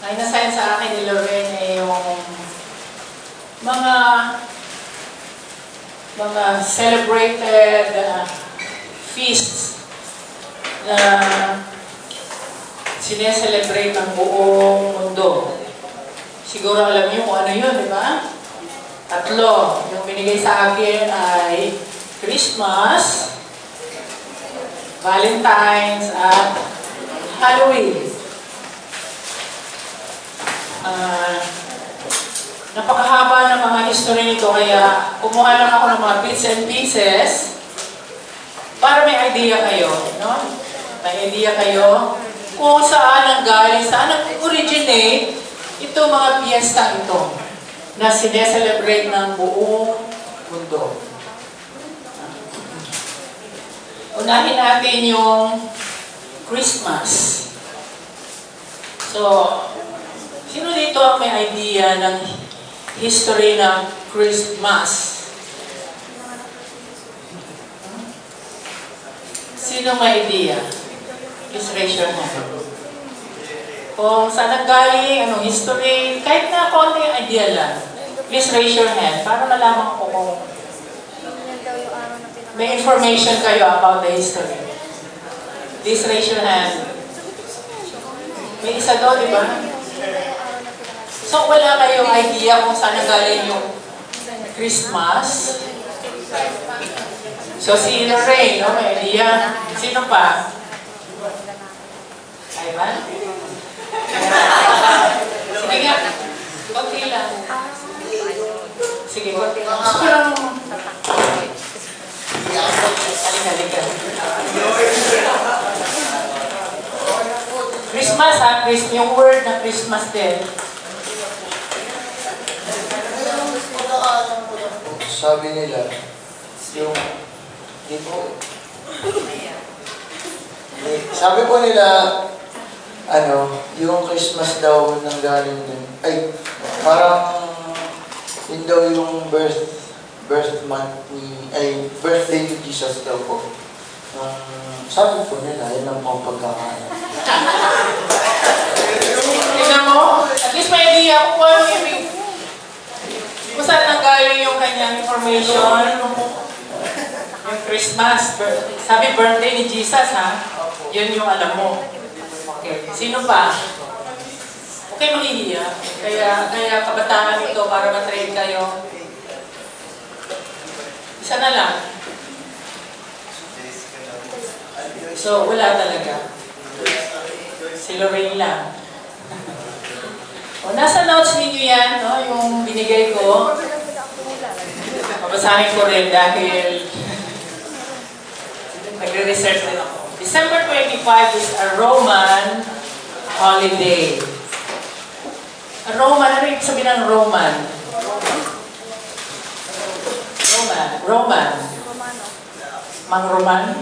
Ay nasign sa akin ni Lorraine yung mga celebrated feasts na sineselebrate ng buong mundo. Siguro alam niyo kung ano yun, di ba? Tatlo. Yung binigay sa akin ay Christmas, Valentine's, at Halloween. Napakahaba ng mga history nito, kaya kumuha lang ako ng mga bits and pieces para may idea kayo, no? May idea kayo kung saan ang galing, saan nag-originate ito mga piyesta ito na sineselebrate ng buong mundo. Unahin natin yung Christmas. So, sino dito ang may idea ng history ng Christmas? Sino may idea? Please raise your hand. Kung saan nanggaling, anong history, kahit na konting idea lang. Please raise your hand para malaman ko kung may information kayo about the history. Please raise your hand. May isa doon, di ba? So, wala kayong idea kung saan nanggaling yung Christmas? So, si Lorraine, no? May idea. Sino pa? Ivan? Sige nga. Kunti lang. Sige, kunti lang. Gusto ko lang... Halika. Christmas, ha? Yung word na Christmas din. Sabi nila, yung sabi po nila, yung Christmas daw nang galing din. Ay, parang yun daw yung birth month ni, birthday ni Jesus daw po. Sabi po nila, yun ang mga pagkakaano. Tingnan mo, at least may idea kung ano yung kung saan nanggaling yung kanyang information. Yung Christmas, sabi birthday ni Jesus, ha? Yun yung alam mo. Okay. Sino pa? Okay, mahihiya. Kaya kabataan ito para matrain kayo. Isa na lang. So, wala talaga. Si Lorraine lang. O, nasa notes ninyo yan, no? Yung binigay ko. Pabasahin ko rin dahil nagre-research din ako. December 25 is a Roman holiday. A Roman, ano yung sabihin ng Roman? Roman. Mang Roman?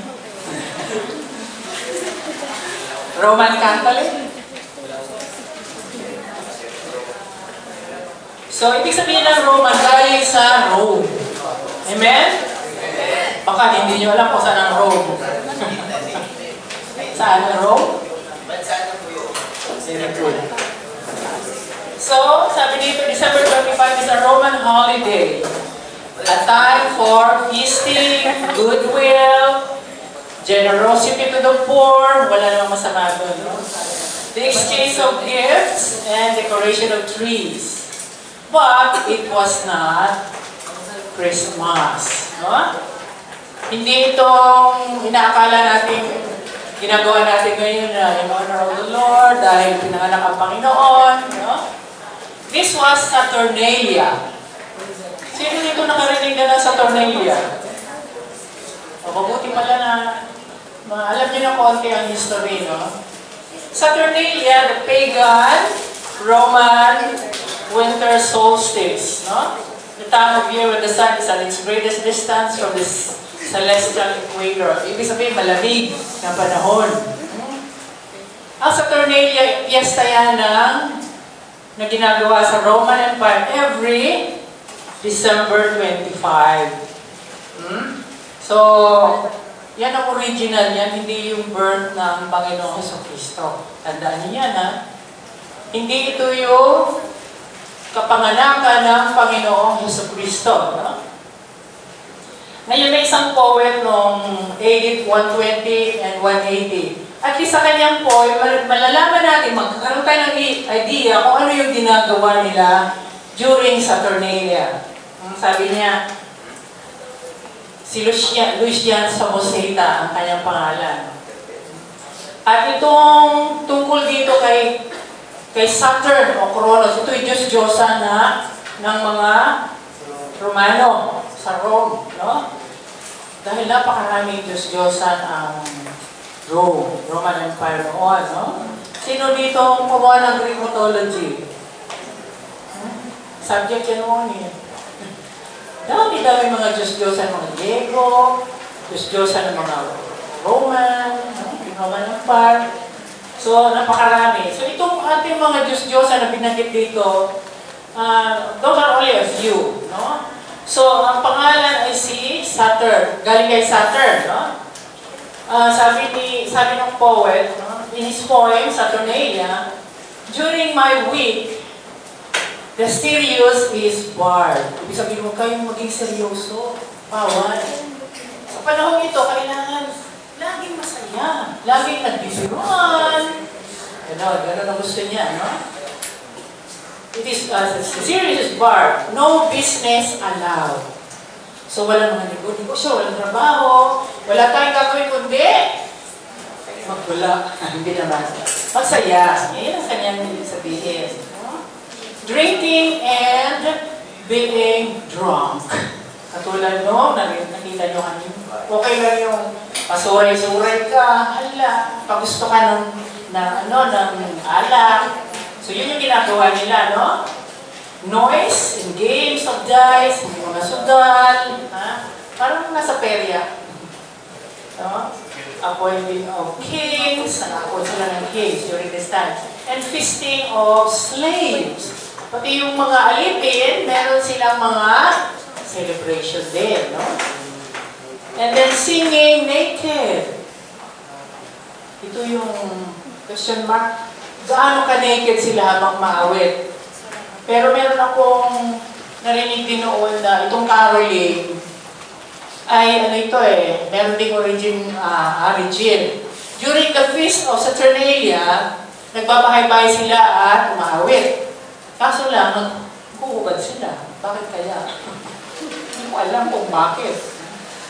Roman Catholic? So, ibig sabihin ng Roman, galing sa Rome. Amen? Baka hindi nyo alam kung saan ang Rome. Saan ang Rome? So, sabi dito, December 25 is a Roman holiday. A time for feasting, goodwill, generosity to the poor. Wala namang masama doon, no? The exchange of gifts and decoration of trees. But it was not Christmas. No? Hindi itong inaakala natin, ginagawa natin ngayon na in honor of the Lord dahil pinanganak ang Panginoon. No? This was Saturnalia. Sino dito nakarinig na ng Saturnalia? O, mabuti pala na alam niyo na konti ang history, no? Saturnalia, the pagan Roman winter solstice, no? The time of year when the sun is at its greatest distance from the celestial equator. Ibig sabihin, malamig ng panahon. Ang Saturnalia, piyesta yan na ginagawa sa Roman Empire every December 25. So, yan ang original yan, hindi yung birth ng Panginoong Jesucristo. Tandaan niyo yan, ha? Hindi ito yung kapanganakan ng Panginoong Jesucristo. No? Ngayon may isang poet noong AD 120 and 180. At least sa kanyang poem, malalaman natin, magkakaroon tayo ng idea kung ano yung ginagawa nila during Saturnalia. Sabi niya, si Lucian Samosata ang kanyang pangalan. At itong tungkol dito kay Saturn o Kronos, ito yung Diyos-Diyosa ng mga Romano sa Rome. No? Dahil napakaraming Diyos-Diyosan ang Roman Empire noon. No? Sino dito ang kumuha ng Greek mythology? Subject yan noon eh. Dami-dami mga Diyos-Diyosan ng mga Diego, Diyos-Diyosan ng mga Roman, Roman Empire. So, napakarami. So, itong ating mga Diyos-Diyosan na binanggit dito, those are only a few. No? So, ang pangalan ay si Saturn. Galing kay Saturn. No? Sabi ng poet, no? In his poem, Saturnalia, during my week, the serious is barred. Ibig sabihin mo, kayong maging seryoso. Bawal. Sa panahon ito, kailangan laging masaya. Laging nagbibiruan. Gano'n ang gusto niya, no? It is, the serious is barred. No business allowed. So, walang mga negosyo, walang trabaho, wala tayong gagawin kundi magwala. Hindi naman. Magsaya. Yan ang kanyang sabihin. Drinking and being drunk. Katulad no, nakita nyo kanina. Okay lang yung pasuray-suray ka, hala, pagusto ka ng alak. So yun yung ginagawa nila, no? Noise and games of dice, mga sugal, ha? Parang nasa perya. No? Appointing of kings, nag-appoint sila ng kings during this time. And feasting of slaves. Pati yung mga alipin, meron silang mga celebration din, no? And then singing naked. Ito yung question mark. Gaano ka-naked sila habang maawit? Pero meron akong narinig din noon na itong caroling ay ano ito eh, meron ding origin. During the feast of Saturnalia, nagbabahay-bahay sila at umaawit. Kaso lang, naghuhubad sila. Bakit kaya? Hindi ko alam kung bakit.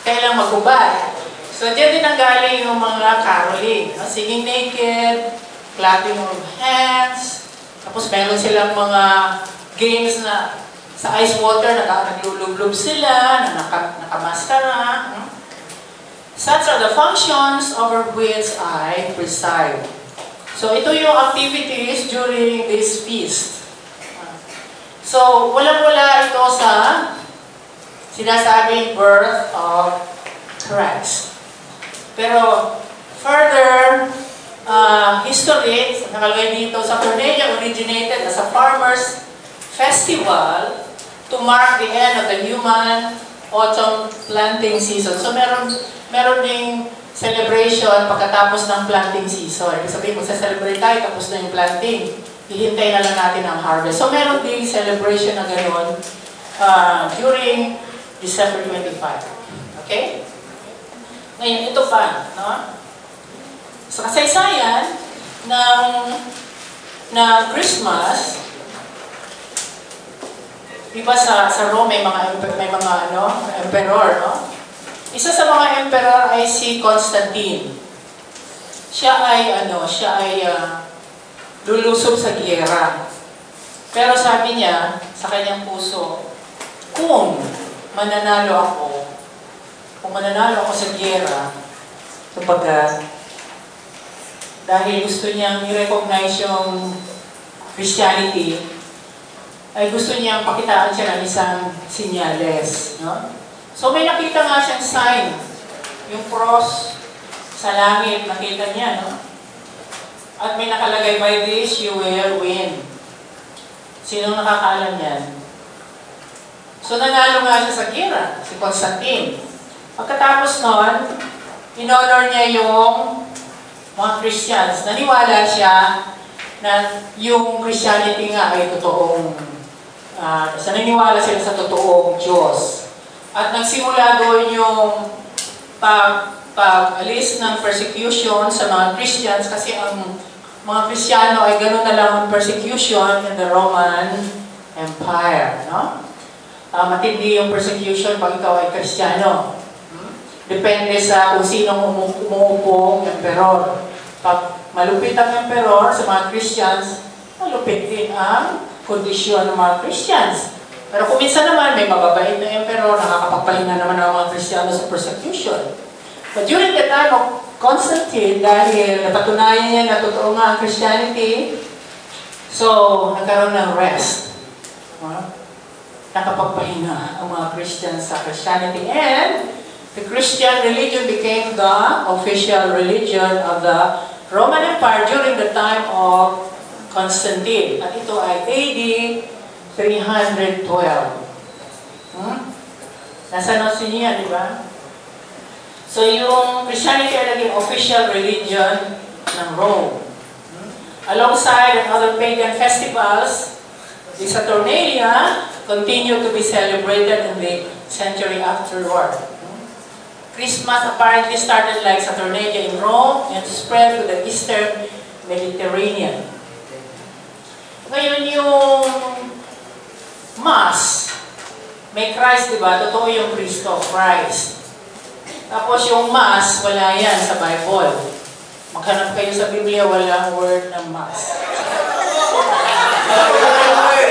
Kailang maghubad. So, dyan din ang galing yung mga caroling. Singing naked, clapping of hands, tapos meron silang mga games na sa ice water, naglulublob sila, na nakamaskara. Such are the functions over which I preside. So, ito yung activities during this feast. So, walang-wala ito sa sinasabing birth of Christ. Pero, further history, nakalagay dito, Saturnalia originated as a farmer's festival to mark the end of the human autumn planting season. So, meron ding celebration pagkatapos ng planting season. Ibig sabihin, magsa-celebrate tayo, tapos na yung planting. Hihintay na lang natin ang harvest. So, meron ding celebration na gano'n during December 25. Okay? Ngayon, ito pa, no? Sa kasaysayan ng Christmas, iba sa Rome may mga emperor, no? Isa sa mga emperor ay si Constantine. Siya ay lulusob sa giyera. Pero sabi niya sa kanyang puso, kung mananalo ako sa giyera, kapag dahil gusto niyang i-recognize yung Christianity, ay gusto niyang pakitaan siya ng isang sinyales. No? So may nakita nga siyang sign, yung cross sa langit, nakita niya. No? At may nakalagay, by this you will win. Sinong nakakaalam yan? So nanalo nga siya sa gira, si Constantine. Pagkatapos noon, in-honor niya yung mga Christians. Naniwala siya na yung Christianity nga ay totoong, sa naniniwala sila sa totoong Diyos. At nagsimula doon yung pag-alis ng persecution sa mga Christians kasi ang mga Kristiyano ay gano'n na lang ang persecution in the Roman Empire. No? Matindi yung persecution pag ikaw ay Kristiyano. Depende sa kung sinong umuupong emperor. Pag malupit ang emperor sa mga Christians, malupit din ang kondisyon ng mga Christians. Pero kung minsan naman may mababait na emperor, nakakapagpahinga naman ang mga Kristiyano sa persecution. But during the time of Constantine, dahil napatunayan niya na totoo nga ang Christianity, so nagkaroon ng rest. Nakapagpahinga ang mga Christians sa Christianity. And the Christian religion became the official religion of the Roman Empire during the time of Constantine. At ito ay AD 312. Nasa notes niya, di ba? So yung Christianity ay naging official religion ng Rome. Alongside other pagan festivals, the Saturnalia continued to be celebrated in the century afterward. Christmas apparently started like Saturnalia in Rome and spread to the eastern Mediterranean. Ngayon yung Mass, may Christ, di ba? Totoo yung Kristo, Christ. Tapos yung Mass, wala yan sa Bible. Maghanap kayo sa Biblia, walang word ng Mass.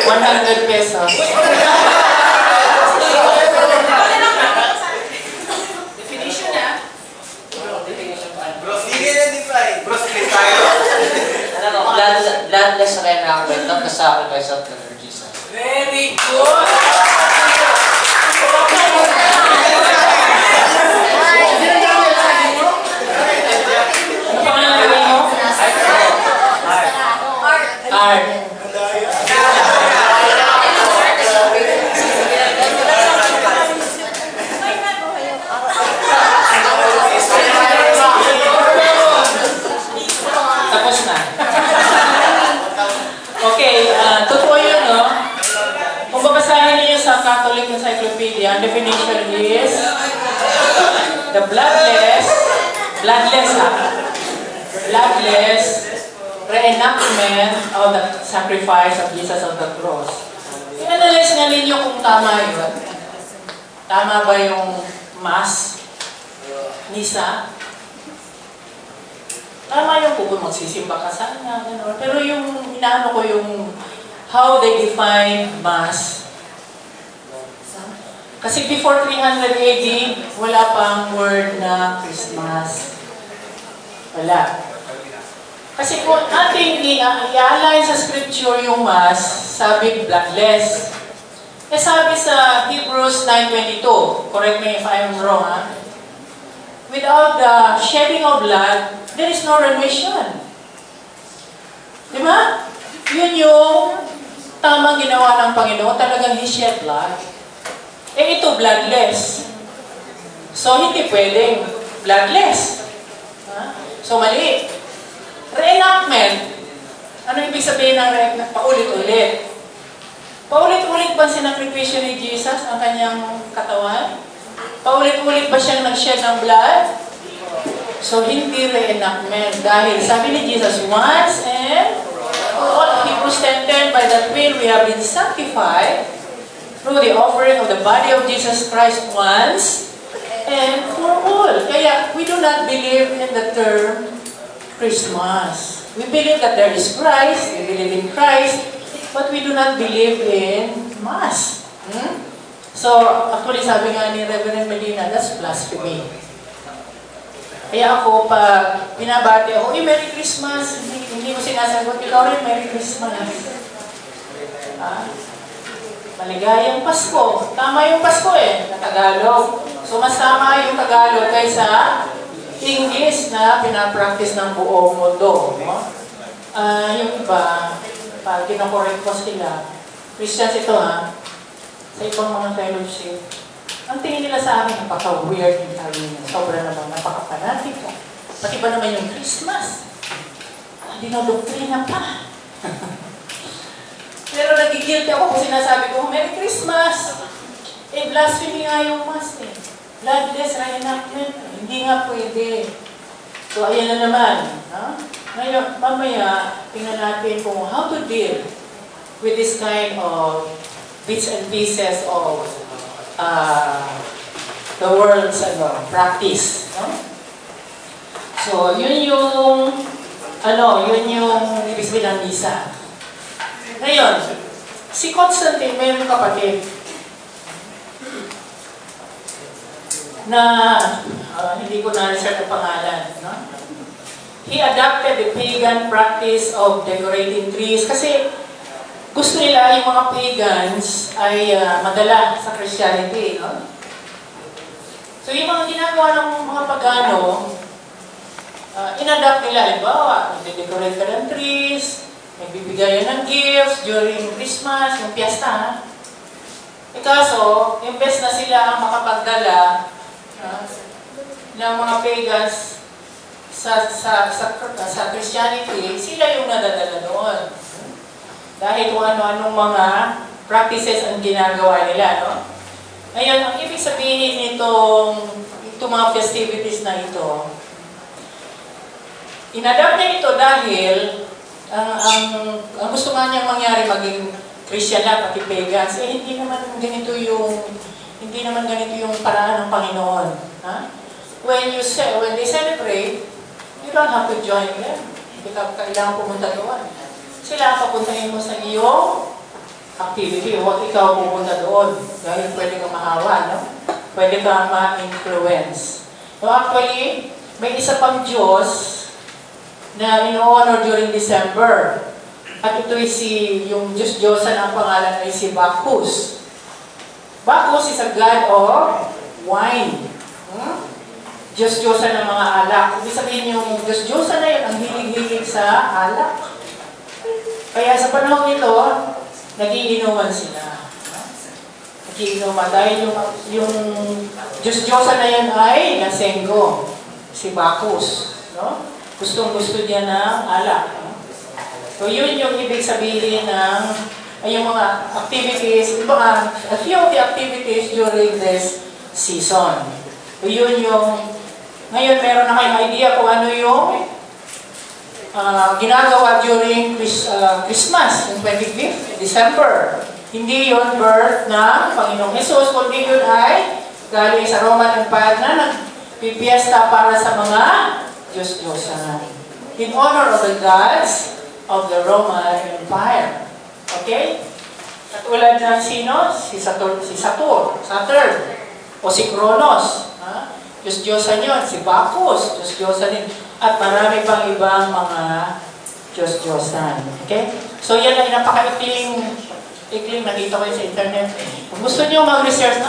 100 pesos. Definition na. Bros, hindi na define. Bros, click tayo. Bloodless reenactment of the sacrifice of the Lord Jesus. Very good! Ano pangalan ng gawin mo? Art. Tapos na. Okay, totoo yun, no? Kung babasahin niyo sa Catholic Encyclopedia, ang definition is the bloodless reenactment of the sacrifice of Jesus on the cross. I-analyze nga ninyo kung tama yun. Tama ba yung Mass? Misa? Tama yung kung magsisimba ka sana. Ano. Pero yung inaano ko yung how they define Mass. Kasi before 300 AD, wala pang word na Christmas. Wala. Kasi kung ating i-align sa scripture yung Mass, sabi bloodless. Eh sabi sa Hebrews 9:22, correct me if I'm wrong, ha? Without the shedding of blood, there is no remission. Di ba? Yun yung tamang ginawa ng Panginoon, talagang He shed blood. Eh ito, bloodless. So, hindi pwedeng bloodless. So, mali. Reenactment. Ano ibig sabihin ng reenactment? Paulit-ulit. Paulit-ulit ba sinakripisyo ni Jesus ang kanyang katawan? Paulit-ulit ba siyang nag-shed ng blood? So, hindi reenactment. Dahil sabi ni Jesus, once and for all, Hebrews 10:10, by that will we have been sanctified through the offering of the body of Jesus Christ once and for all. Kaya, we do not believe in the term Christmas. We believe that there is Christ, we believe in Christ, but we do not believe in Mass. So, actually, sabi nga ni Reverend Medina, that's blasphemy. Kaya ako, pag binabati ako, Merry Christmas, hindi mo sinasagot, ikaw rin, Merry Christmas. Maligayang Pasko. Tama yung Pasko na Tagalog. So, mas tama yung Tagalog kaysa English na pinapractice ng buong mundo. Yung iba, pag kinakorek ko sila, Christians ito sa ibang mga fellowship, ang tingin nila sa akin, napaka-weird yung sabi niya. Sobra naman, napaka-fanatic. Pati ba naman yung Christmas? Dinodoktrina pa. Pero nagigilty ako kung sinasabi ko, Merry Christmas! Eh, blasphemy nga yung Mass eh. Bloodless reenactment. Hindi nga pwede. So, ayan na naman. Ha? Ngayon, mamaya, tingnan natin kung how to deal with this kind of bits and pieces of the world's practice. No? So, yun yung ibig sabihin ng misa. Ngayon, si Constantine, mayroong kapatid na hindi ko na-research ang pangalan. No? He adopted the pagan practice of decorating trees kasi gusto nila yung mga pagans ay madala sa Christianity. No? So yung mga ginagawa ng mga pagano, in-adapt nila. Halimbawa, nag-decorate ka ng trees, nagbibigay ng gifts during Christmas, yung piyesta. Kaso, imbes na sila ang makapagdala ng mga pagans sa Christianity, sila yung nadadala doon. Dahil kung ano-anong mga practices ang ginagawa nila, no? Ngayon, ang ibig sabihin itong mga festivities na ito, inadapt niya ito dahil ang gusto nga niyang mangyari maging Christian na, pati pagans, hindi naman ganito yung paraan ng Panginoon. Ha? When they celebrate, you don't have to join them. Hindi ka kailangan pumunta doon. Sila ang papuntahin mo sa iyong activity. Huwag ikaw pupunta doon. Dahil pwede kang mahawa, no? Pwede kang ma-influence. So actually, may isa pang Diyos na in-honor during December. At ito'y yung Diyos-Diyosan ang pangalan ay si Bacchus. Bacchus is a god of wine. Diyos-Diyosan ng mga alak. Ibig sabihin yung Diyos-Diyosan na yun ang hilig-hilig sa alak. Kaya sa panahon ito, nagiinuman sila. Nagiinuman dahil yung Diyos-Diyosan na yun ay lasenggo. Si Bacchus. No? Gustong-gusto niya ng alak. So yun yung ibig sabihin ng yung mga activities, a few of the activities during this season. So yun yung, ngayon meron na kayong idea kung ano yung ginagawa during Christmas, yung 25th December. Hindi yun birth ng Panginoong Jesus, kundi yun ay galing sa Roman Empire na nagpipiesta para sa mga Diyos-Diyosan. In honor of the gods of the Roman Empire. Okay? Katulad ng sino? Si Saturn. O si Kronos. Diyos-Diyosan yun. Si Bacchus. Diyos-Diyosan yun. At marami pang ibang mga Diyos-Diyosan. Okay? So yan ay napaka-ikling nakita ko yun sa internet. Kung gusto nyo mag-research,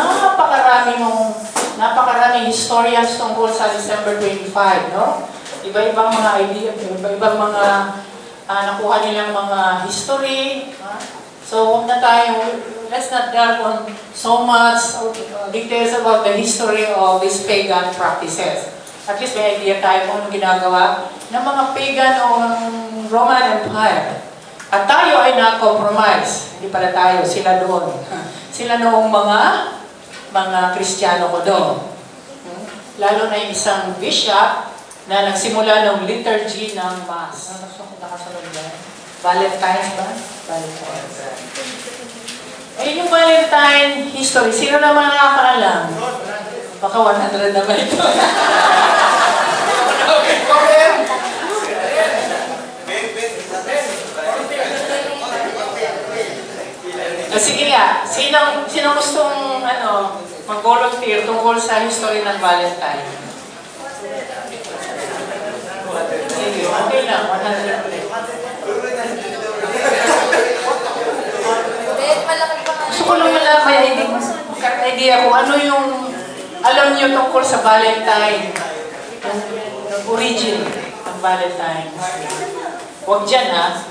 napakaraming historians tungkol sa December 25, no? Iba-ibang mga idea, iba-ibang mga nakuha nilang mga history. So, let's not delve on so much details about the history of these pagan practices. At least may idea tayo kung anong ginagawa ng mga pagan o ng Roman Empire. At tayo ay na-compromise. Hindi pala tayo, sila doon. Sila noong mga Kristiyano ko doon. Lalo na yung isang bishop na nagsimula ng liturgy ng Mass. Nakasunod yan? Valentine's ba? Valentine's. Ayun yung Valentine history. Sino naman nakakaalam? Baka 100 naman ito. Sige nga, sinong gustong mag-volunteer tungkol sa history ng Valentine? Sige, okay lang, 100 ulit. Gusto ko lang may idea kung ano yung alam niyo tungkol sa Valentine, yung origin ng Valentine. Huwag dyan, ha?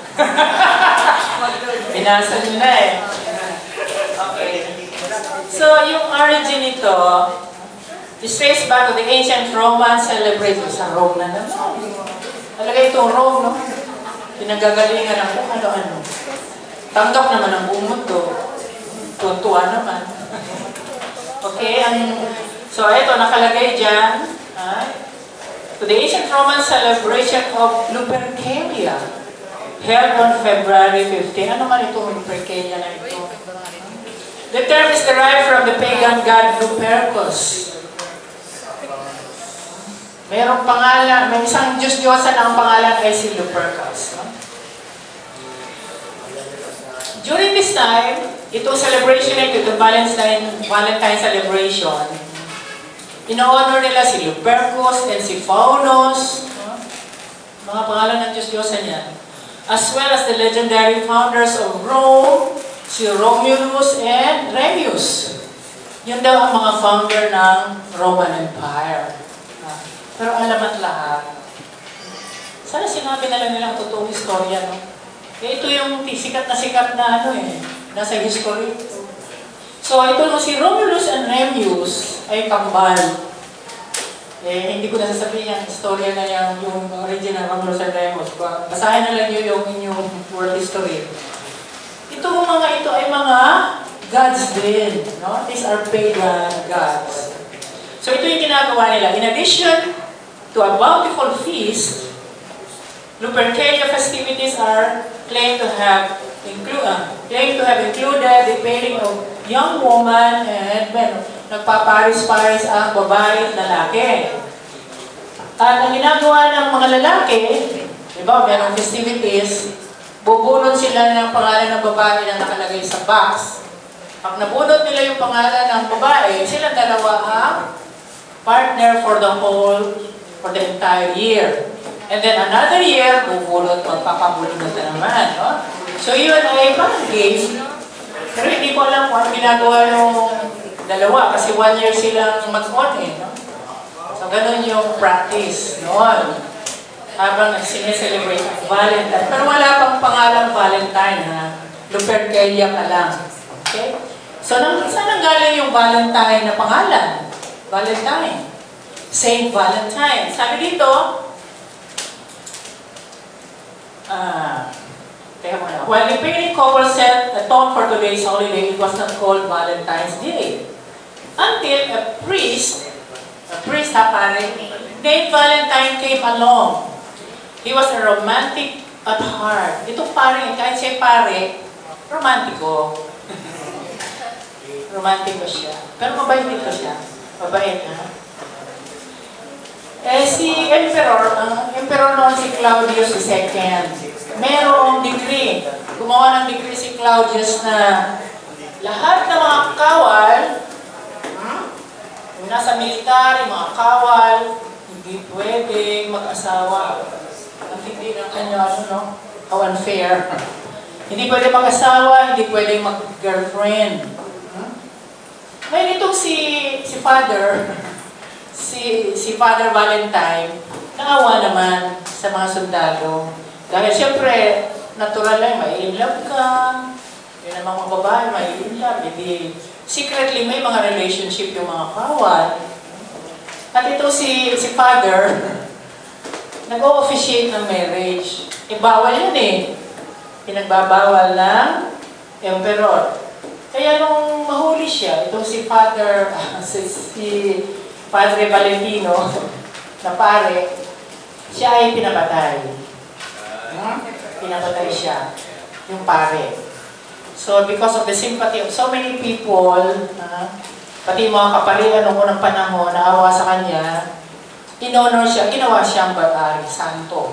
Binasa nyo na eh. Okay. So, yung origin nito, it traces back to the ancient Roman celebration. Sa Rome na naman. Talaga itong Rome, no? Pinagagalingan ng kung ano-ano. Tanggap naman ang buong mundo. Tuwan-tuwa naman. Okay, so ito, nakalagay dyan. To the ancient Roman celebration of Lupercalia, held on February 15. Ano man ito, Lupercalia na ito? The term is derived from the pagan god Lupercus. Mayroong pangalan, may isang Diyos-Diyosa na ang pangalan ay si Lupercus. During this time, itong celebration na ito, Valentine celebration, ino-honor nila si Lupercus and si Faunus, mga pangalan ng Diyos-Diyosa niya, as well as the legendary founders of Rome, si Romulus and Remus. Yun daw ang mga founder ng Roman Empire. Pero alam at lahat, sana sinabi na lang nilang totoong istorya, no? Ito yung sikat na nasa history. So, ito mo si Romulus and Remus ay kambal. Hindi ko na sasabihin yung istorya na yung original Romulus and Remus. Basahin na lang yung inyong world history. Ito mga ito ay mga gods din. No? These are pagan gods. So, ito yung ginagawa nila. In addition to a bountiful feast, Lupercalia festivities are claimed to have included the pairing of young woman and men. Nagpaparis-paris ang babae at lalaki. At ang ginagawa ng mga lalaki, di ba, merong festivities, bubunod sila ng pangalan ng babae na nakalagay sa box. Pag nabunod nila yung pangalan ng babae, sila dalawa ang partner for the entire year. And then another year, magpapabulod na naman, no? So yun ay parang game. Pero hindi ko alam kung ano ginagawa ng dalawa kasi 1 year silang mag-on no? So ganun yung practice noon. Habang sineselebrate ang Valentine. Pero wala pang pangalang Valentine, ha? Lupercalia ka lang. Okay? So saan nanggaling yung Valentine na pangalan? Valentine. Saint Valentine. Sabi dito, while the pagan couple set a tone for today's holiday, it was not called Valentine's Day. Until a priest named Valentine came along. He was a romantic at heart. Itong pare, kahit siya pare, romantiko. Romantiko siya. Pero mabait dito siya. Mabait, ha? Si Emperor, ang Emperor noon si Claudius II, merong decree. Gumawa ng decree si Claudius na lahat ng mga kawal, yung nasa military, mga kawal, hindi pwedeng mag-asawa. Ang hindi ng kanya, how unfair. Hindi pwedeng mag-asawa, hindi pwedeng mag-girlfriend. Ngayon itong si Father Valentine, naawa naman sa mga sundalo. Dahil siyempre, natural lang, mai-inlove ka. Yun ang mga babae, mai-inlove. Hindi, secretly, may mga relationship yung mga kawal. At ito si Father, nag-o-officiate ng marriage. Bawal yun eh. Pinagbabawal ng Emperor. Kaya nung mahuli siya, itong si Padre Valentino, na pare, siya ay pinapatay. Pinapatay siya, yung pare. So, because of the sympathy of so many people, pati mga kaparihan noong unang panahon, naawa sa kanya, in-honor siya, ginawa siyang santo.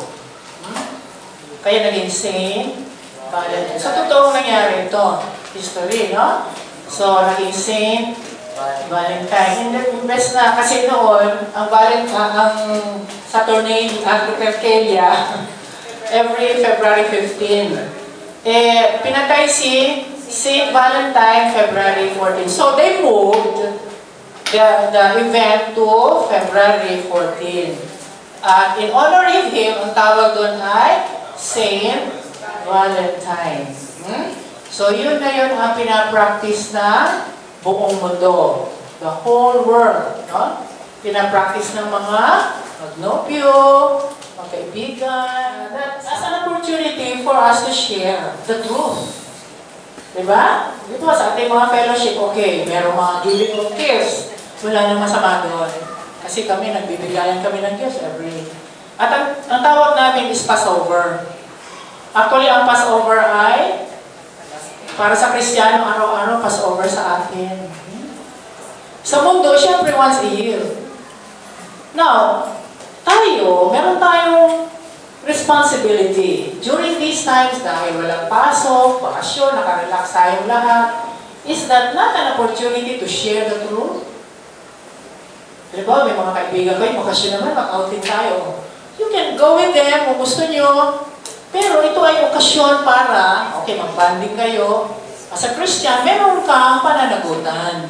Kaya naging Saint Valentine. So, totoong nangyari ito. History, no? So, naging Saint Valentine. Imbes na, kasi noon, ang Saturnalia, Lupercalia, every February 15. Pinatay si Saint Valentine February 14. So, they moved the event to February 14. At in honor of him, ang tawag doon ay Saint Valentine. So, yun na yun ang pinapractice na buong mundo. The whole world. No? Pinapractice ng mga magnopio, mga kaibigan. That's an opportunity for us to share the truth. Diba? Dito sa ating mga fellowship, okay, merong mga giving of gifts. Wala nang masama doon. Kasi kami, nagbibigayan kami ng gifts every. At ang tawag namin is Passover. Actually, ang Passover ay para sa Kristiyano, araw-araw Passover sa atin. Sa mundo, syempre once a year. Now, meron tayong responsibility. During these times, dahil walang pasok, bakasyon, nakarelax tayong lahat, is that not an opportunity to share the truth? Diba, may mga kaibigan ko, bakasyon naman, mag-outing tayo. You can go with them kung gusto nyo, pero ito ay okasyon para, okay, mag-banding kayo. As a Christian, meron kang pananagutan.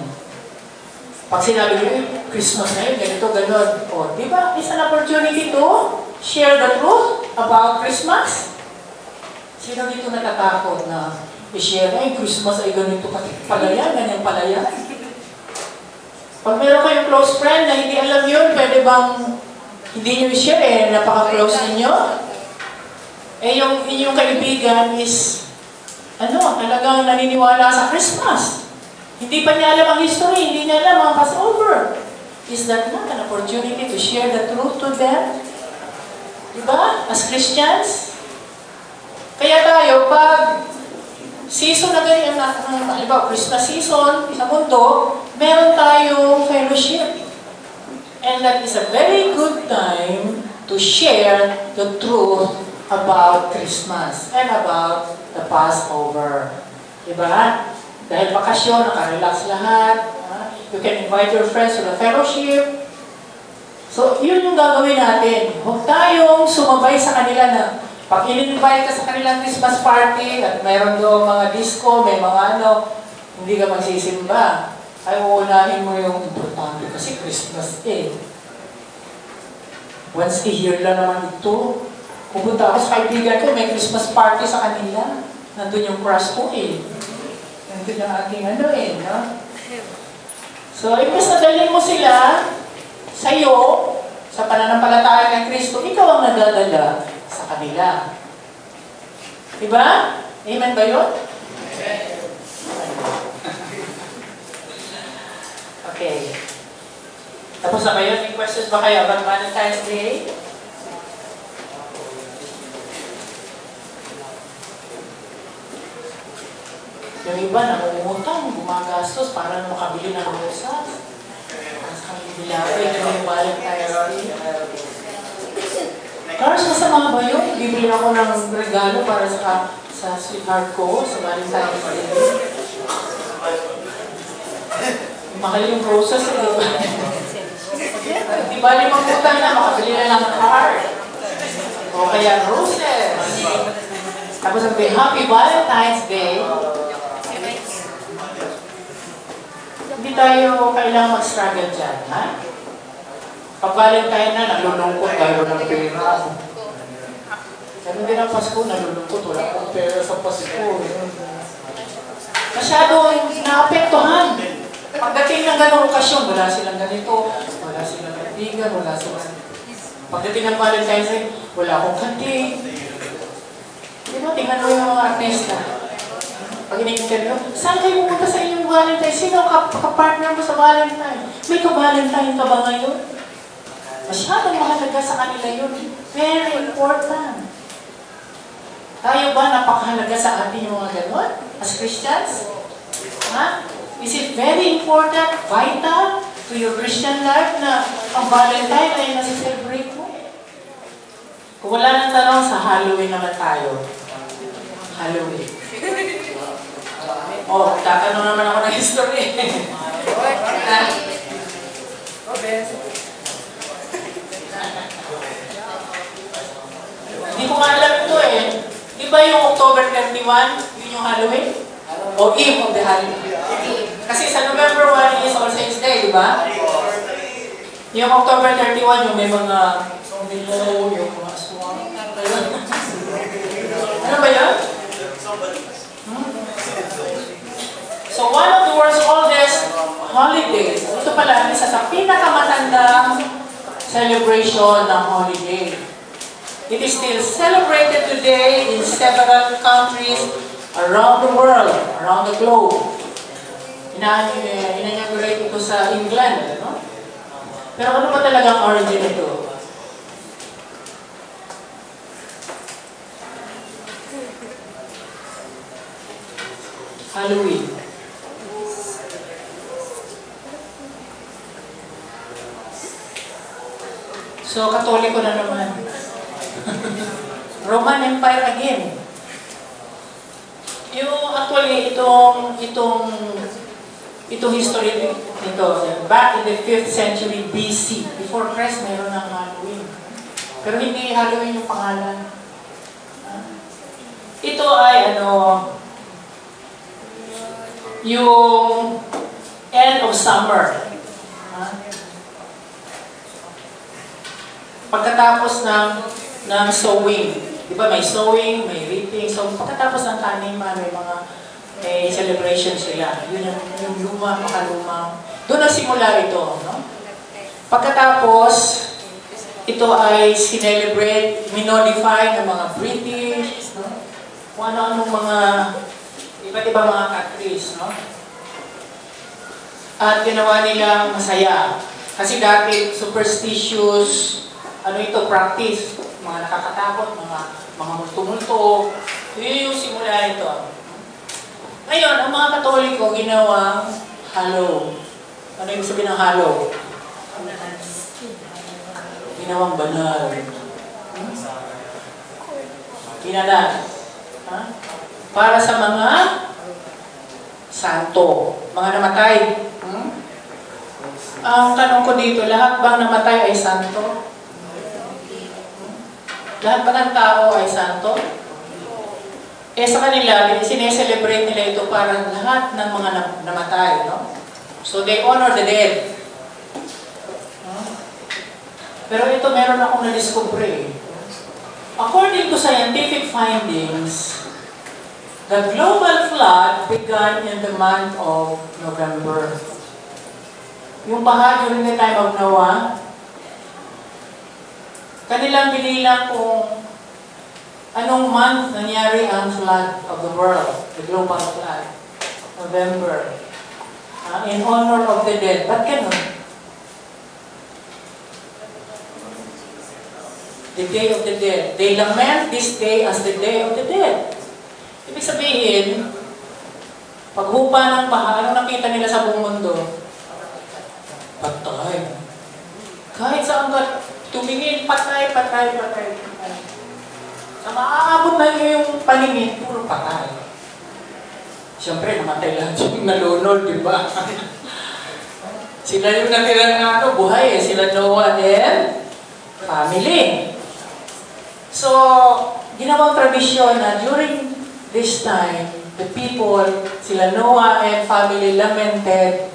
Pag sinabi nyo, Christmas na yun, ganito, ganon. O, di ba? It's an opportunity to share the truth about Christmas. Sino dito natatakot na i-share na yung Christmas ay ganito pala yan, ganyan pala yan? Pag meron kayong close friend na hindi alam yun, pwede bang hindi nyo i-share eh, napaka-close ninyo? Eh, yung inyong kaibigan is, talagang naniniwala sa Christmas. Hindi pa niya alam ang history, hindi niya alam ang Passover. Is that not an opportunity to share the truth to them? Diba? As Christians? Kaya tayo, pag season na ganyan, halimbawa, Christmas season, sa mundo, meron tayong fellowship. And that is a very good time to share the truth about Christmas and about the Passover. Diba? Dahil bakasyon, nakarelax lahat. You can invite your friends to the fellowship. So, yun yung gagawin natin. Huwag tayong sumabay sa kanila na pag in-invite ka sa kanilang Christmas party at mayroon doon mga disco, may mga hindi ka magsisimba. Ay, uunahin mo yung importante kasi Christmas eh. Once a year lang naman ito. Pupunta ako sa kaibigan ko, may Christmas party sa kanila. Nandun yung crush ko eh. Nandun yung ating no? So, imbes na dalhin mo sila sa'yo, sa pananampalataya ng Kristo, ikaw ang nadadala sa kanila. Diba? Amen ba yun? Okay. Tapos na kayo? May questions ba kayo about Valentine's Day? Yung iba, namumutang, gumagastos para makabili ng rosas. Mas kami bilapay na yung Valentine's Day. Cars, masama ba yun? Bibili ako ng regalo para sa sweetheart ko sa Valentine's Day. Mahal yung rosas, di ba? Di ba limang utang na, makabili na lang ng car. O kaya roses. Tapos sabi, Happy Valentine's Day. Hindi tayo kailangan mag-struggle dyan, ha? Pag Valentine na, nalulungkot tayo ng pera. Ganun din ang Pasko, nalulungkot, wala akong pera sa Pasko. Masyadong naapektuhan. Pagdating ng ganong okasyon, wala silang ganito, wala silang kaibigan, wala silang... Pagdating ng Valentine's Day, wala akong kanti. Di ba, tingnan mo yung mga artista. Pag in-interview, saan kayo pumunta sa inyong Valentine? Sino ka-partner mo sa Valentine? May ka-Valentine ka ba ngayon? Masyadong mahalaga sa kanila yun. Very important. Tayo ba napakahalaga sa atin yung mga ganon? As Christians? Ha? Is it very important, vital to your Christian life na ang Valentine ay nasi-celebrate mo? Kung wala nang tanong, sa Halloween naman tayo. Halloween. Oh, tatanong naman ako ng history. Hindi ko nga alam ito eh. Di ba yung October 31, yun yung Halloween? O Eve of the Halloween? Kasi sa November 1 is All Saints Day, di ba? Yung October 31, yung may mga yung mga aswang. Ano ba yun? So one of the world's oldest holidays, ito pala, isa sa pinakamatandang celebration ng holiday. It is still celebrated today in several countries around the world, around the globe. Inaugurate ito sa England, no? Pero ano ba talagang origin ito? Halloween. So, Katoliko na naman. Roman Empire again. Actually, itong history nito, back in the 5th century BC, before Christ, mayroon ng Halloween. Pero hindi Halloween yung pangalan. Ito ay yung end of summer. Pagkatapos ng sowing. Di ba may sowing, may reaping. So pagkatapos ng taniman, may celebration sila. Yun yung luma, makalumang. Doon nagsimula ito. No? Pagkatapos, ito ay sinelebrate, minodify ng mga British, no? Kung ano-anong mga iba't iba mga countries, no? At ginawa nilang masaya. Kasi dati, superstitious, practice. Mga nakakatakot, mga multo-multo. Yun yung simula ito. Ngayon, ang mga Katoliko ginawang halo. Ano yung sabihin ng halo? Ginawang banal. Ginalan. Para sa mga santo, mga namatay. Ang tanong ko dito, lahat bang namatay ay santo? Lahat ba ng tao ay santo? Sa kanila, sineselebrate nila ito para lahat ng mga namatay, no? So they honor the dead. Pero ito, meron akong na-discover. According to scientific findings, the global flood began in the month of November. Yung baha during the time of Noah, kanilang binilang kung anong month nangyari ang flood of the world, the global flood. November. In honor of the dead. Ba't ganun? The Day of the Dead. They lament this day as the Day of the Dead. Ibig sabihin, paghupa ng baha, anong nakita nila sa buong mundo? Patay. Kahit saan ka tumingin, patay. Sa maaabot na yung paningin, puro patay. Siyempre, namatay lahat yung nalunod, di ba? Sila yung natira na buhay eh. Sila Noah and family. So, ginawang tradisyon na during this time, the people, sila Noah and family lamented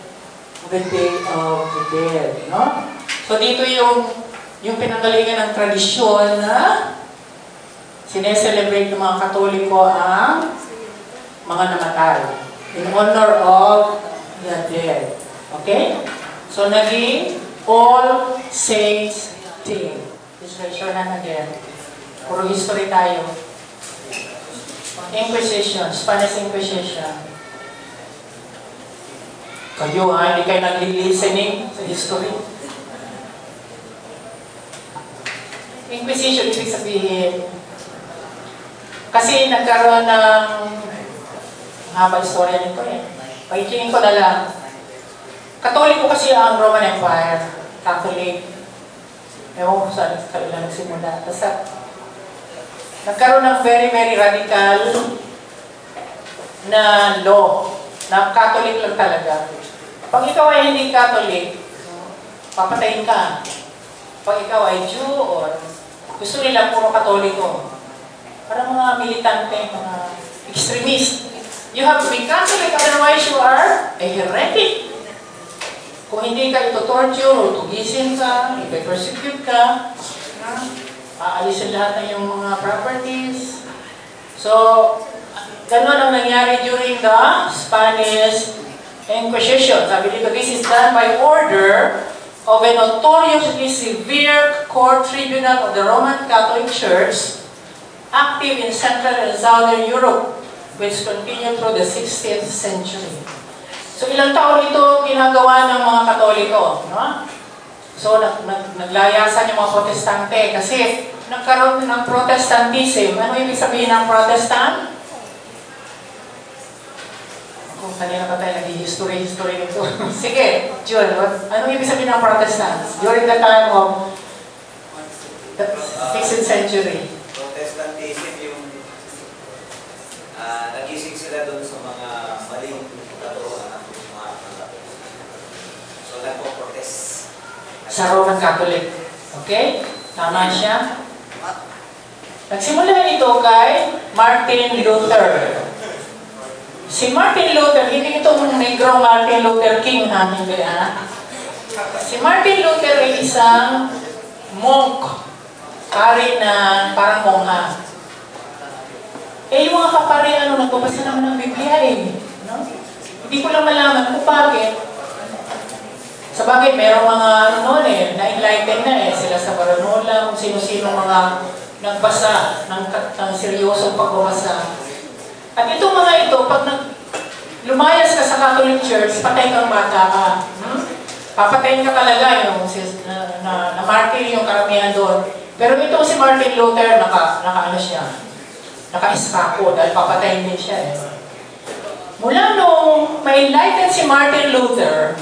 the Day of the Dead. No? So, dito yung pinanggalingan ng tradisyon na sineselebrate ng mga Katoliko ang mga namatay in honor of the dead. Okay? So, naging All Saints Day. Please raise your hand again. Puro history tayo. Inquisition, Spanish Inquisition. Kayo hindi kayo nag-listening sa history. Inquisition, ibig sabihin, kasi nagkaroon ng haba istorya nito eh. Pagkikingin ko na lang. Katoliko kasi ang Roman Empire. Catholic. Ewan ko saan kailan nagsimula. Basta, nagkaroon ng very, very radical na law. Na Catholic lang talaga. Pag ikaw ay hindi Catholic, papatayin ka. Pag ikaw ay Jew or gusto nila puro Katoliko. Parang mga militante, mga extremist. You have to be Catholic, otherwise you are a heretic. Kung hindi ka ito-torture o tugisin ka, ipe-persecute ka, aalisin lahat ng iyong mga properties. So, ganun ang nangyari during the Spanish Inquisition. Sabi dito, this is done by order of a notoriously severe court tribunal of the Roman Catholic Church, active in Central and Southern Europe, which continued through the 16th century. So ilang taon ito ginagawa ng mga Katoliko, no? So naglayasan yung mga Protestante kasi nagkaroon ng Protestantism. Ano ibig sabihin ng Protestant? Kung kanina pa tayo nag-history nito. Sige, Jun, ano ibig sabihin ng Protestants? During the time of the 16th century. Protestantism yung nagising sila doon sa mga maling katuruan ng mga Katoliko. So, nagpo-protest. Sa Roman Catholic. Okay? Tama siya? Nagsimula ito kay Martin Luther. Si Martin Luther, hindi itong negro Martin Luther King, hindi ha? Si Martin Luther ay isang monk, pari na parang mongha. Eh, yung mga kapari, nagbabasa naman ng Biblia no? Hindi ko lang malaman kung bakit. Sa bagay, merong mga na-enlighten na sila sa Baranola, kung sino-sino mga nagbasa ng seryosong pagbabasa. At itong mga ito, pag lumayas ka sa Catholic Church, patay kang bata ka. Papatayin ka talaga yung na-martyr yung karamihan doon. Pero ito si Martin Luther, naka-iskako dahil papatayin din siya. Mula nung ma-enlighten si Martin Luther,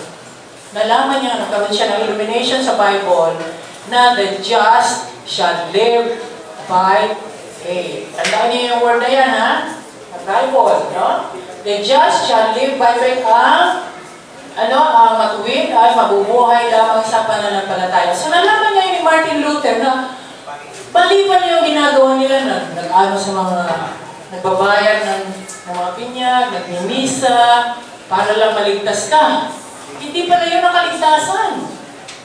nalaman niya, nagkaroon siya ng illumination sa Bible na the just shall live by faith. Tandaan niyo yung word na yan, ha? Bible, no? The just shall live by faith. Ang matuwid ay mabubuhay lamang sa pananampalataya. So nalaman niya ni Martin Luther na maliban yung ginagawa nila na nag-ano sa mga nagbabayad ng mga pinyag, nagmimisa, para lang maligtas ka. Hindi pala yun ang kaligtasan.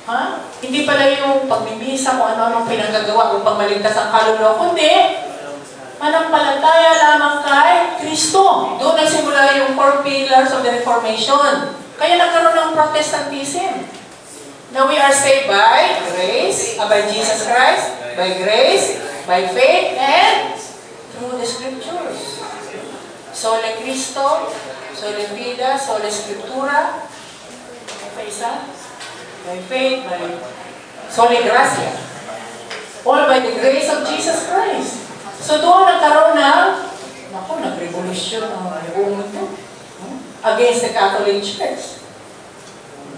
Ha? Hindi pala yung pagmimisa kung ano-anong pinanggagawa upang maligtas ang kaluluwa, kundi manampalataya lamang kay Kristo. Doon nagsimula yung 4 pillars of the Reformation. Kaya nagkaroon ng Protestantism. Now we are saved by grace, by Jesus Christ, by grace, by faith, and through the Scriptures. Sole Cristo, sole vida, sole Scriptura. Ano isa? By faith, by sole gracia. All by the grace of Jesus Christ. So doon nagkaroon ng, nag-revolution ang buong ito against the Catholic Church.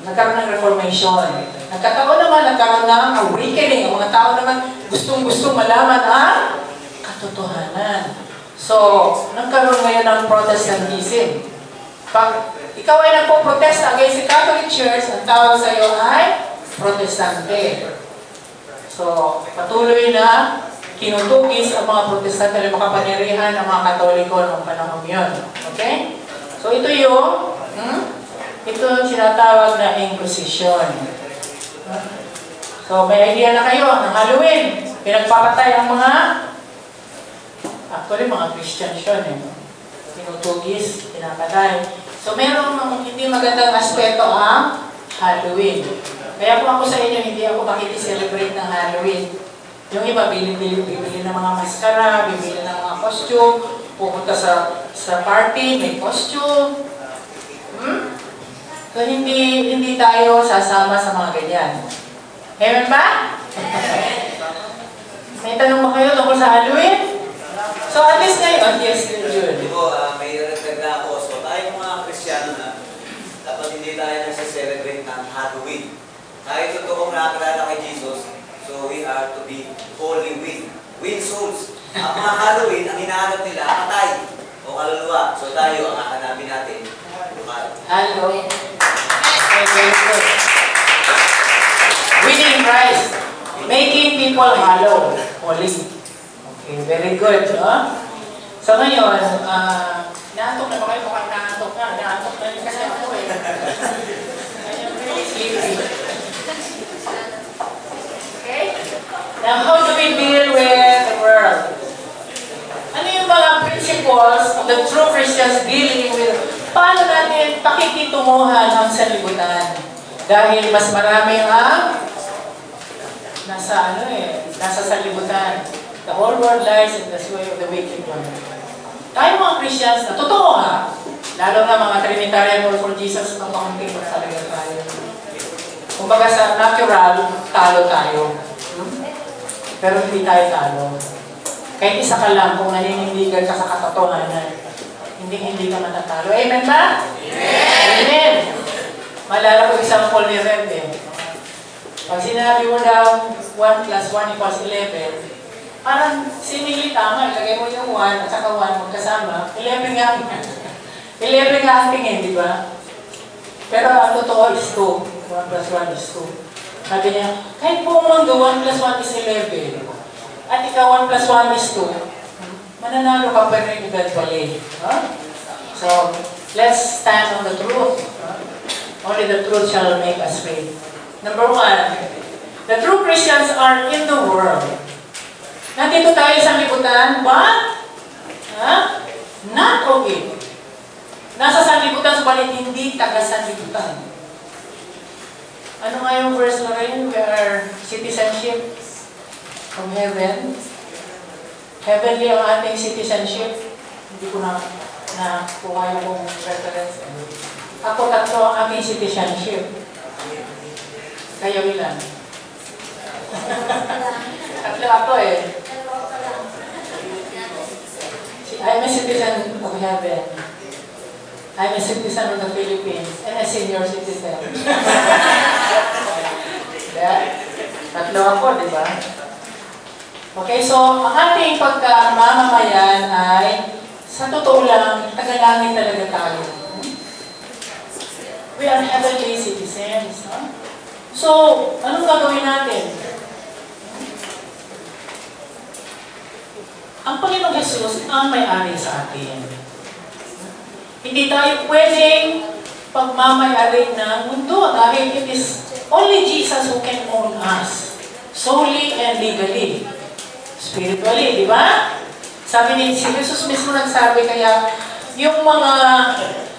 Nagkaroon ng Reformation. Nagkataon naman, nagkaroon ng awakening. Ang mga tao naman gustong-gustong malaman ang katotohanan. So, nagkaroon ngayon ng Protestantism. Pag ikaw ay nagpo-protest against the Catholic Church, ang tawag sa iyo ay Protestante. So, patuloy na kinutugis ang mga Protestante na makapanirihan ng mga Katoliko noong panahon yun. Okay? So ito yung sinatawag na Inquisition. So may idea na kayo ng Halloween. Pinagpapatay ang actually mga Christians yun. Kinutugis, pinapatay. So merong hindi magandang aspeto ang Halloween. Kaya kung ako sa inyo, hindi ako makikiselebrate ng Halloween. Yung iba, bibili ng mga maskara, bibili ng mga costume, pupunta sa party, may costume. So, hindi tayo sasama sa mga ganyan. Amen ba? May tanong ba kayo tungkol sa Halloween? So, at least ngayon, yes, June. May nagtag na ako. So, tayo mga Kristiyano na, dapat hindi tayo nasa-celebrate ng Halloween. Tayo totoong nakakilala kay Jesus. So we are to be holy win souls. Ang mga Halloween, ang hinahanap nila, patay o kaluluwa. So tayo, ang hahanapin natin, Halloween. Very good. Winning Christ. Making people hollow. Holy. Okay, very good. So ngayon, naantok na ba kayo? Mukhang naantok na. Naantok na rin kasi ako I'm really sleepy. Now, how do we deal with the world? Ano yung mga principles of the true Christians dealing with paano natin pakikitunguhan ang sanlibutan? Dahil mas marami ang nasa salibutan. The whole world lies in the sway of the wicked one. Tayo mga Christians, na totoo ha, lalo na mga Trinitarian or for Jesus, ang kaunting talaga tayo. Kumbaga sa natural, talo tayo. Pero hindi tayo talo. Kahit isa ka lang, kung naninindigan ka sa katotohanan, hindi ka matatalo. Amen ba? Amen! Amen! Malala ko example ni Red eh. Pag sinabi mo daw 1 plus 1 equals 11, parang simili tama, ilagay mo yung 1 at saka 1 magkasama, 11 nga. 11 nga ang tingin, di ba? Pero ang totoo is 2. 1 plus 1 is 2. Sabi niya, kahit buong mundo, 1 plus 1 is 11. At ikaw 1 plus 1 is 2. Mananalo ka pa rin eventually. Huh? So, let's stand on the truth. Only the truth shall make us free. Number 1, the true Christians are in the world. Nandito tayo sa libutan, but not of it. Nasa sanlibutan, subalit hindi taga-sanlibutan. Ano nga yung verse na rin? We are citizenship from heaven. Heavenly ang ating citizenship. Hindi ko na kuha yung reference. Ako 3 ang aking citizenship. Kayo ilan? 3 ako eh. I'm a citizen of heaven. I'm a citizen of the Philippines. And a senior citizen. Yeah. 3 ako, di ba? Okay, so ang ating pagkamamamayan ay sa totoo lang, tagalangin talaga tayo. We are heavenly citizens. Huh? So, anong gagawin natin? Ang Panginoong Jesus ang may-ari sa atin. Hindi tayo pwedeng pagmamayari ng mundo dahil it is only Jesus who can own us. Solely and legally. Spiritually, di ba? Sabi ni si Jesus mismo nagsabi, kaya yung mga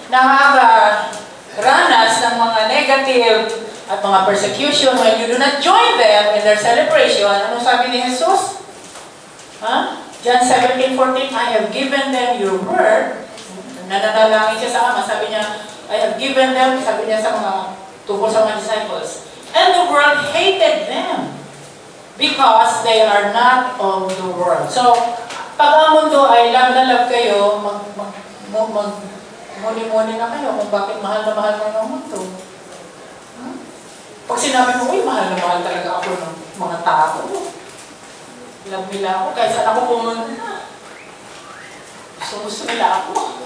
nakakaranas ng mga negative at mga persecution, when you do not join them in their celebration, ano sabi ni Jesus? John 17:14, I have given them your word. Nananalangin siya sa Ama, sabi niya, I have given them, sabi niya sa mga tungkol sa mga disciples. And the world hated them because they are not of the world. So, pag ang mundo ay love na love kayo, muni-muni na kayo kung bakit mahal na mahal mo ng mundo. Pag sinabi mo, uy, mahal na mahal talaga ako ng mga tao. Love nila ako, kaya saan ako pumunta? Gusto nila ako.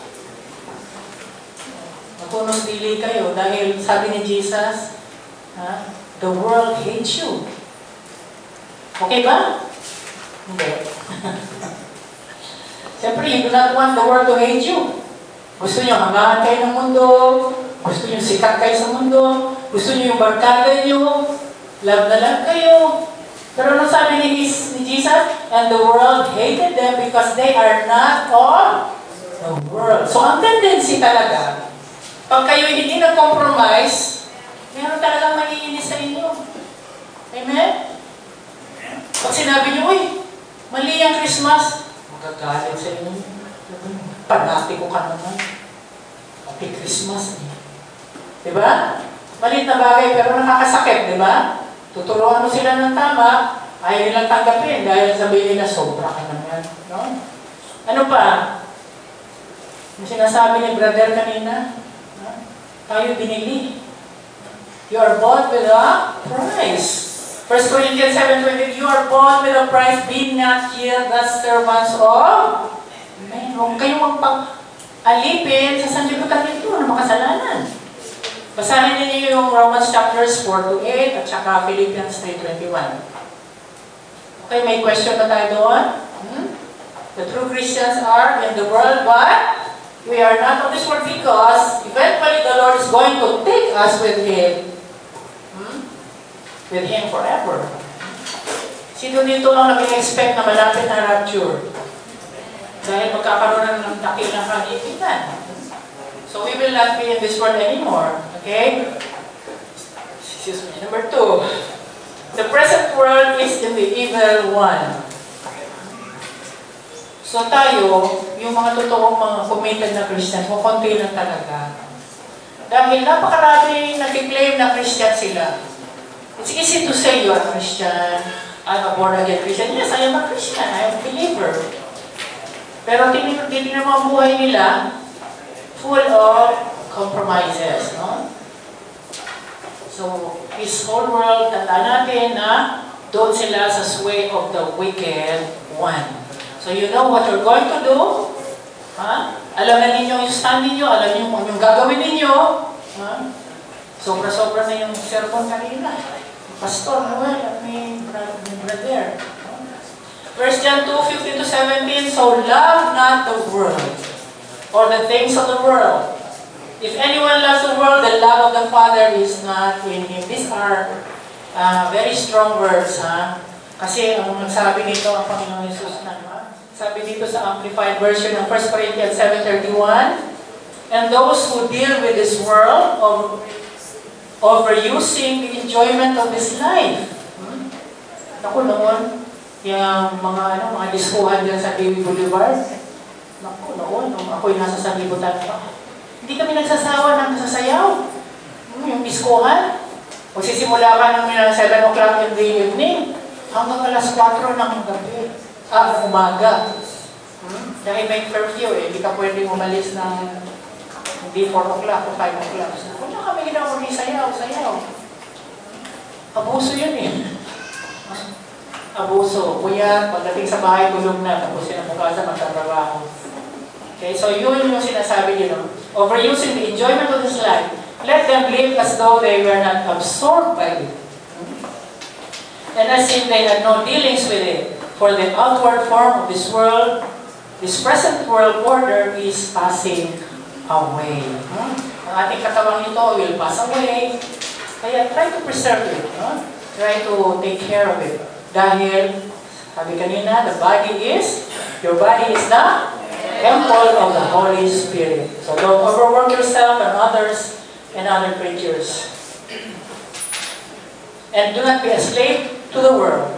Matunos dili kayo dahil sabi ni Jesus, the world hates you. Okay ba? Hindi. Siyempre, you do not want the world to hate you. Gusto nyo hangaan kayo ng mundo, gusto nyo sikat kayo sa mundo, gusto nyo yung barkada nyo, love na love kayo. Pero ano sabi ni Jesus? And the world hated them because they are not of the world. So ang tendency talaga, pag kayo hindi nag-compromise, meron talagang maiinis sa inyo. Amen? Pag sinabi nyo, uy, mali ang Christmas, magagalit sa inyo. Panatiko ka naman. Happy Christmas. Diba? Malit na bagay pero nakakasakit, diba? Tuturuan mo sila ng tama, ayaw nilang tanggapin dahil sabihin nila, sobra ka naman. No? Ano pa? Yung sinasabi ni brother kanina, tayo binili. You are bought with a price. 1 Corinthians 7:20, you are bought with a price, be not yet the servants of men. Huwag kayong magpag-alipin sa sanlibutan nito na makasalanan. Basahin niyo yung Romans chapters 4-8 at saka Philippians 3:21. Okay, may question na tayo doon? The true Christians are in the world, but we are not of this world because eventually the Lord is going to take us with Him. With Him forever. Sino dito ang nag-expect na malapit na rapture? Dahil magkakaroon ng dakilang kanikitan. So we will not be in this world anymore. Okay? Excuse me. Number 2, the present world is in the evil one. So tayo, yung mga totoong mga committed na Christian, kukunti lang talaga. Dahil napakarami nag-claim na Christian sila. It's easy to say you are a Christian, I'm a born-again Christian. Yes, I am a Christian, I am a believer. Pero tingnan mo ang buhay nila, full of compromises, no? So, this whole world, tandaan natin na doon sila sa sway of the wicked one. So, you know what you're going to do? Ha? Alam na ninyo yung stand ninyo, alam niyo kung yung gagawin ninyo. Ha? Sobra-sobra na yung sermon kanina. Pastor Noel at may brother. 1 John 2:15-17, so love not the world or the things of the world. If anyone loves the world, the love of the Father is not in him. These are very strong words, ha? Kasi ang nagsabi nito ang Panginoon Jesus na, sabi dito sa Amplified Version ng 1 Corinthians 7:31, and those who deal with this world of overusing the enjoyment of this life. Naku noon, yung mga diskuhan dyan sa TV Boulevard. Naku noon, nung ako'y nasa sanlibutan pa. Hindi kami nagsasawa ng sasayaw. Yung diskuhan. Magsisimula ka ng 7 o'clock in the evening hanggang alas 4 ng gabi. Umaga. Dahil may curfew hindi ka pwedeng umalis ng hindi 4 o'clock o 5 o'clock. Wala kami ginawag ni sayaw. Abuso yun Abuso. Kuya, pagdating sa bahay, tulog na. Tapos sila mukha sa magtatrabaho. Okay, so yun yung sinasabi nyo. Overusing the enjoyment of this life. Let them live as though they were not absorbed by it. And as if they had no dealings with it. For the outward form of this world, this present world order is passing away. Ang ating katawang ito will pass away. Kaya try to preserve it. Try to take care of it. Dahil, sabi kanina, your body is the temple of the Holy Spirit. So don't overwork yourself and others and other creatures. And do not be a slave to the world.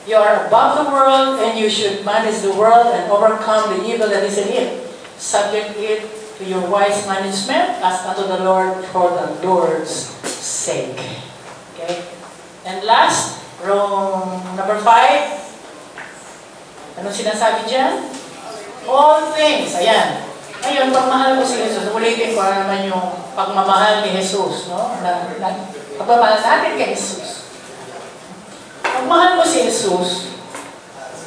You are above the world and you should manage the world and overcome the evil that is in it. Subject it to your wise management as unto the Lord for the Lord's sake. Okay? And last, number 5. Anong sinasabi dyan? All things. Ayan. Ngayon, pagmahal ko si Jesus, ulitin ko naman yung pagmamahal ni Jesus. No? Pagmamahal natin kay Jesus. Pagmahal mo si Jesus,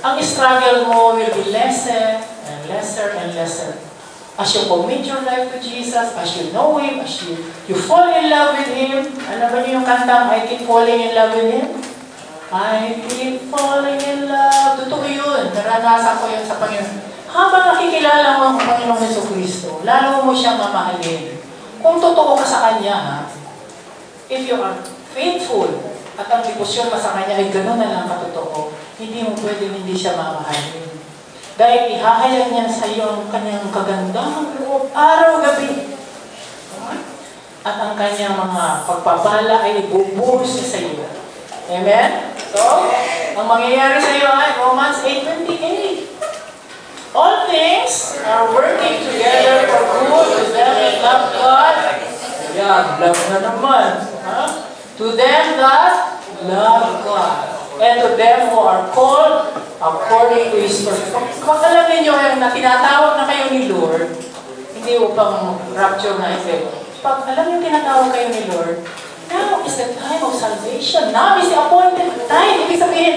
ang struggle mo will be lesser and lesser and lesser. As you commit your life to Jesus, as you know Him, as you fall in love with Him. Alam ba niyo yung kantang, I keep falling in love with Him? I keep falling in love. Totoo yun. Naranasan ko yun sa Panginoon. Habang nakikilala mo ang Panginoong Jesucristo, lalo mo siyang mamahalin. Kung totoo ka sa Kanya, ha? If you are faithful, at ang debosyon mo sa Kanya ay gano'n na lang katotoo, hindi mo pwedeng hindi siya mamahalin. Dahil ihahayag niya sa iyo ang Kanyang kagandahang loob, araw-gabi. At ang Kanyang mga pagpapala ay ibubuhos niya sa iyo. Amen? So, ang mangyayari sa iyo ay Romans 8:28. All things are working together for good to them that love God. Yan, love na naman. To them that love God. And to them who are called according to His purpose. Kung alam ninyo na tinatawag na kayo ni Lord, hindi upang rapture na ito. Pag alam niyo tinatawag kayo ni Lord, now is the time of salvation. Now is the appointed time. Ibig sabihin,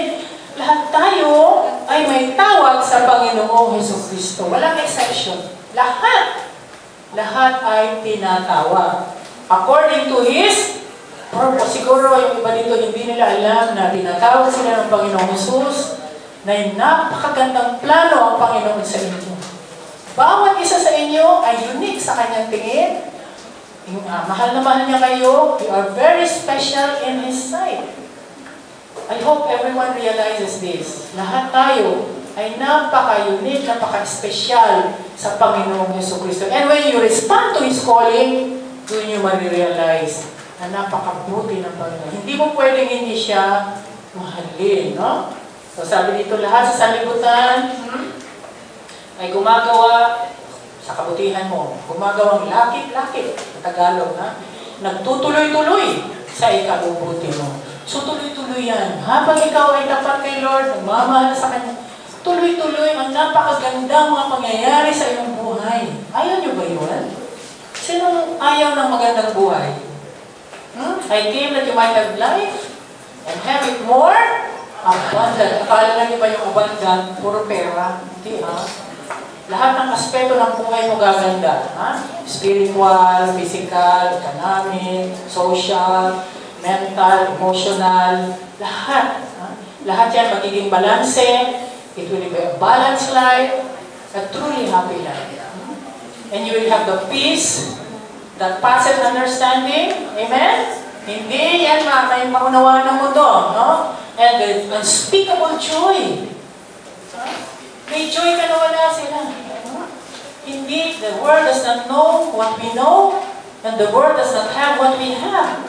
lahat tayo ay may tawag sa Panginoong Jesucristo. Walang exception. Lahat. Lahat ay tinatawag. According to His purpose. Siguro yung iba dito hindi nila alam na tinatawag sila ng Panginoong Jesus na napakagandang plano ang Panginoon sa inyo. Bawat isa sa inyo ay unique sa Kanyang tingin. Mahal na mahal niya kayo. You are very special in His sight. I hope everyone realizes this. Lahat tayo ay napaka-unique, napaka-special sa Panginoong Jesucristo. And when you respond to His calling, doon nyo marirealize na napakabuti ng Panginoon. Hindi mo pwedeng hindi siya mahalin, no? So sabi dito, lahat sa sanlibutan ay gumagawa sa kabutihan mo. Gumagawang lakit-lakit, sa Tagalog, ha? Nagtutuloy-tuloy sa ikabubuti mo. So tuloy-tuloy yan. Habang ikaw ay tapat kay Lord, nagmamahal sa Kanya, tuloy-tuloy ang napakagandang mga pangyayari sa iyong buhay. Ayaw niyo ba yun? Sino ayaw ng magandang buhay? I came that you might have life and have it more abundant. Akala niyo ba yung abundant, puro pera? Hindi, ha? Lahat ng aspeto ng buhay mo gaganda. Ha? Spiritual, physical, economic, social, mental, emotional, lahat. Ha? Lahat yan magiging balanse. It will be a balanced life, a truly happy life. And you will have the peace that passes understanding. Amen? Hindi yan may maunawaan ng mundo. No? And the unspeakable joy. May joy ka na wala sila. Hindi, the world does not know what we know, and the world does not have what we have.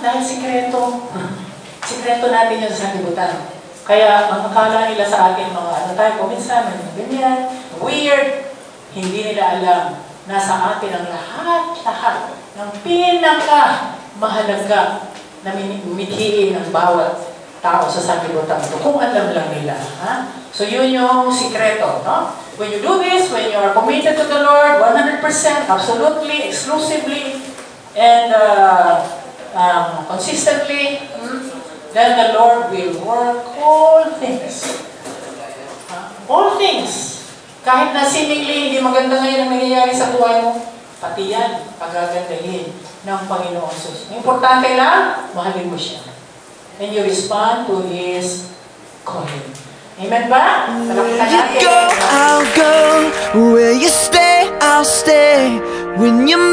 Dahil sikreto. Sikreto natin yun sa sanlibutan. Kaya ang akala nila sa akin, mga tayo, kuminsan, ganyan, weird, hindi nila alam na sa atin ang lahat ng pinaka-mahalaga na mithiin ng bawat tao sa sanlibutan ito, kung alam lang nila. Ha? So yun yung sikreto. No? When you do this, when you are committed to the Lord, 100%, absolutely, exclusively, and consistently, then the Lord will work all things. All things. Kahit na seemingly hindi maganda ngayon ang nangyayari sa buhay mo, pati yan, pagagandahin ng Panginoong Jesus. Importante lang, mahalin mo siya. And you respond to His calling. Amen ba? Where you go, I'll go. Where you stay, I'll stay. When you're